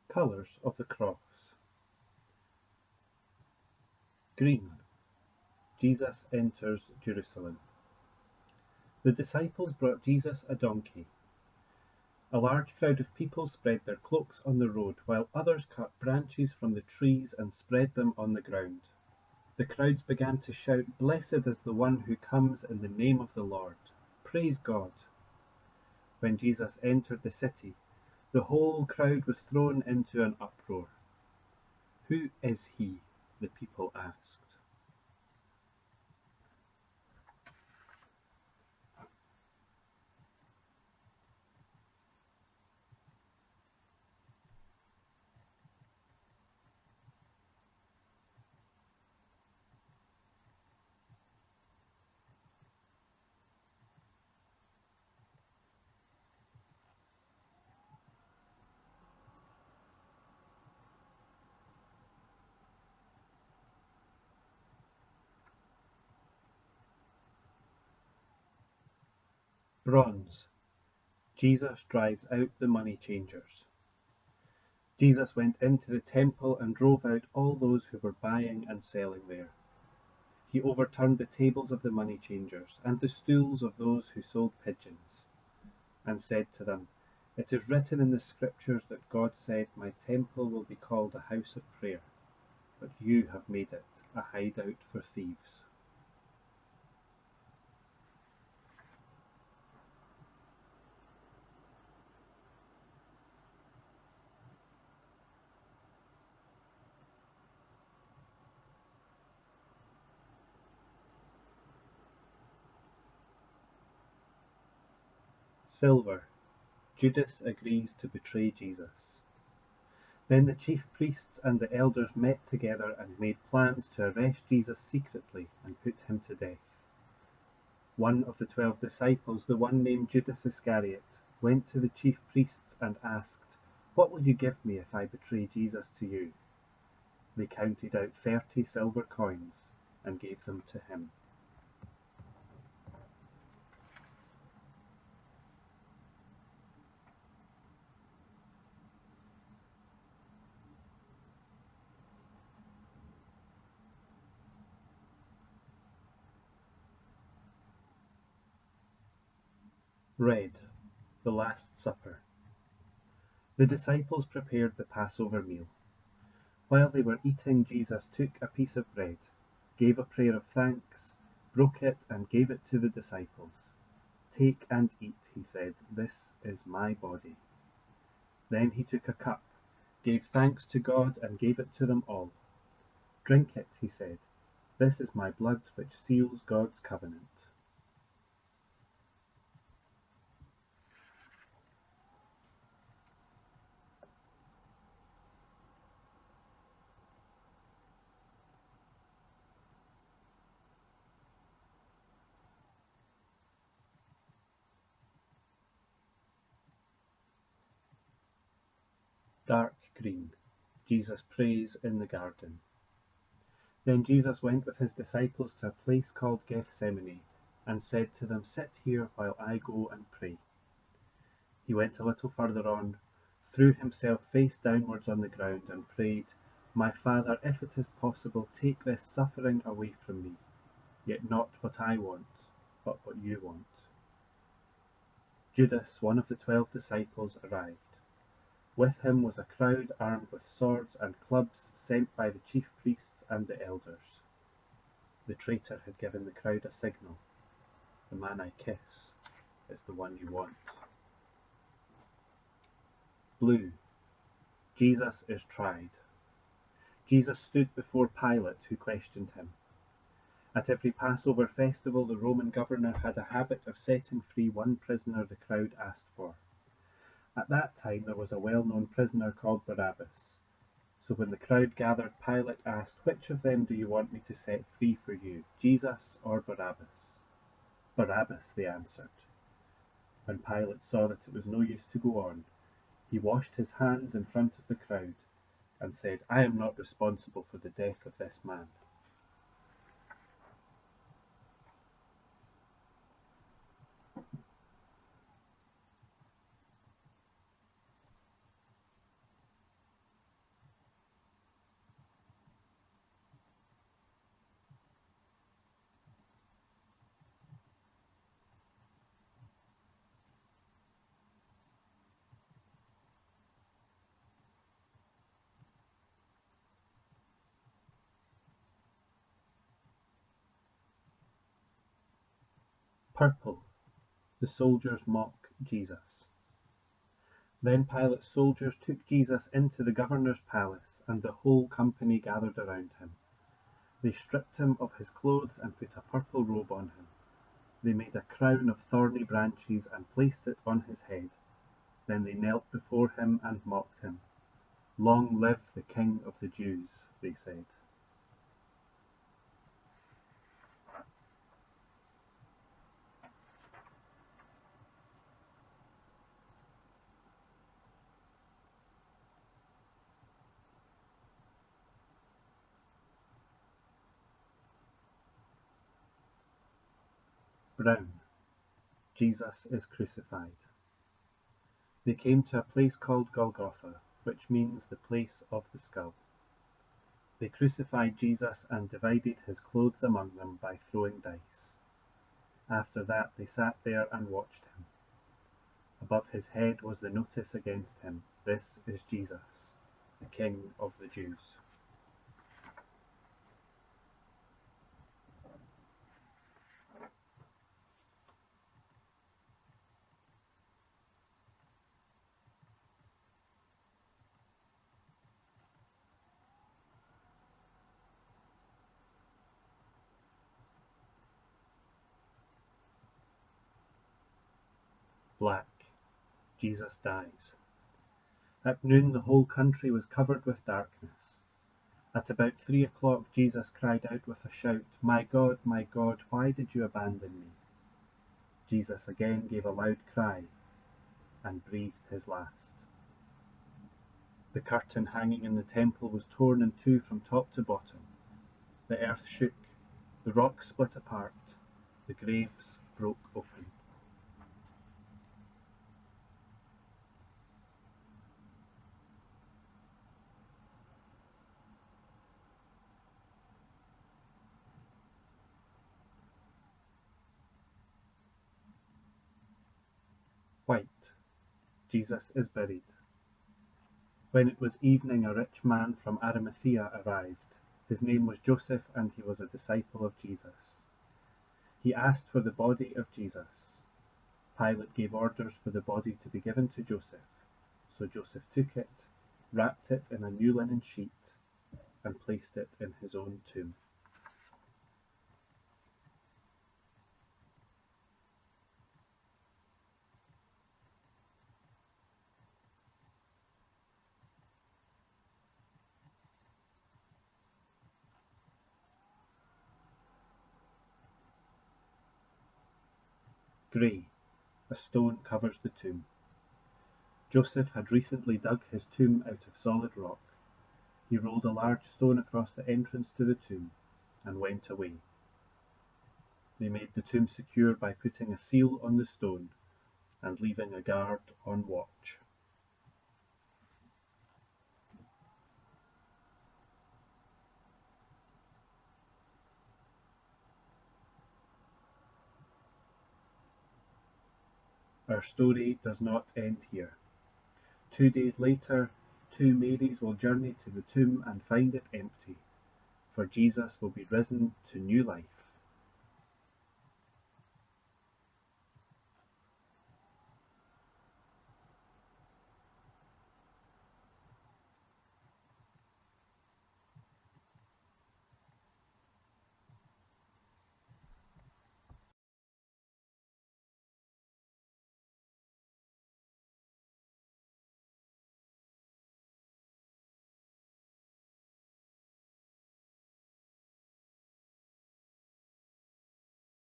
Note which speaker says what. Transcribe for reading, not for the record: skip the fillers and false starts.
Speaker 1: Colours of the Cross. Green. Jesus enters Jerusalem. The disciples brought Jesus a donkey. A large crowd of people spread their cloaks on the road, while others cut branches from the trees and spread them on the ground. The crowds began to shout, "Blessed is the one who comes in the name of the Lord. Praise God." When Jesus entered the city, the whole crowd was thrown into an uproar. "Who is he?" the people asked. Bronze. Jesus drives out the money changers. Jesus went into the temple and drove out all those who were buying and selling there. He overturned the tables of the money changers and the stools of those who sold pigeons, and said to them, "It is written in the scriptures that God said, 'My temple will be called a house of prayer,' but you have made it a hideout for thieves." Silver. Judas agrees to betray Jesus. Then the chief priests and the elders met together and made plans to arrest Jesus secretly and put him to death. One of the 12 disciples, the one named Judas Iscariot, went to the chief priests and asked, "What will you give me if I betray Jesus to you?" They counted out 30 silver coins and gave them to him. Red. The Last Supper. The disciples prepared the Passover meal. While they were eating, Jesus took a piece of bread, gave a prayer of thanks, broke it, and gave it to the disciples. "Take and eat," he said. "This is my body." Then he took a cup, gave thanks to God, and gave it to them all. "Drink it," he said. "This is my blood, which seals God's covenant." Dark green. Jesus prays in the garden. Then Jesus went with his disciples to a place called Gethsemane, and said to them, "Sit here while I go and pray." He went a little further on, threw himself face downwards on the ground, and prayed, "My Father, if it is possible, take this suffering away from me. Yet not what I want, but what you want." Judas, one of the 12 disciples, arrived. With him was a crowd armed with swords and clubs sent by the chief priests and the elders. The traitor had given the crowd a signal. "The man I kiss is the one you want." Blue. Jesus is tried. Jesus stood before Pilate, who questioned him. At every Passover festival, the Roman governor had a habit of setting free one prisoner the crowd asked for. At that time there was a well-known prisoner called Barabbas. So when the crowd gathered, Pilate asked, "Which of them do you want me to set free for you, Jesus or Barabbas?" "Barabbas," they answered. When Pilate saw that it was no use to go on, he washed his hands in front of the crowd and said, "I am not responsible for the death of this man." Purple. The soldiers mock Jesus. Then Pilate's soldiers took Jesus into the governor's palace, and the whole company gathered around him. They stripped him of his clothes and put a purple robe on him. They made a crown of thorny branches and placed it on his head. Then they knelt before him and mocked him. "Long live the King of the Jews," they said. Brown. Jesus is crucified. They came to a place called Golgotha, which means the place of the skull. They crucified Jesus and divided his clothes among them by throwing dice. After that they sat there and watched him. Above his head was the notice against him, "This is Jesus, the King of the Jews." Black. Jesus dies. At noon the whole country was covered with darkness. At about 3 o'clock Jesus cried out with a shout, my God, why did you abandon me?" Jesus again gave a loud cry and breathed his last. The curtain hanging in the temple was torn in two from top to bottom. The earth shook, the rocks split apart, the graves broke open. White. Jesus is buried. When it was evening, a rich man from Arimathea arrived. His name was Joseph, and he was a disciple of Jesus. He asked for the body of Jesus. Pilate gave orders for the body to be given to Joseph. So Joseph took it, wrapped it in a new linen sheet, and placed it in his own tomb. Grey. A stone covers the tomb. Joseph had recently dug his tomb out of solid rock. He rolled a large stone across the entrance to the tomb and went away. They made the tomb secure by putting a seal on the stone and leaving a guard on watch. Our story does not end here. 2 days later, 2 Marys will journey to the tomb and find it empty, for Jesus will be risen to new life.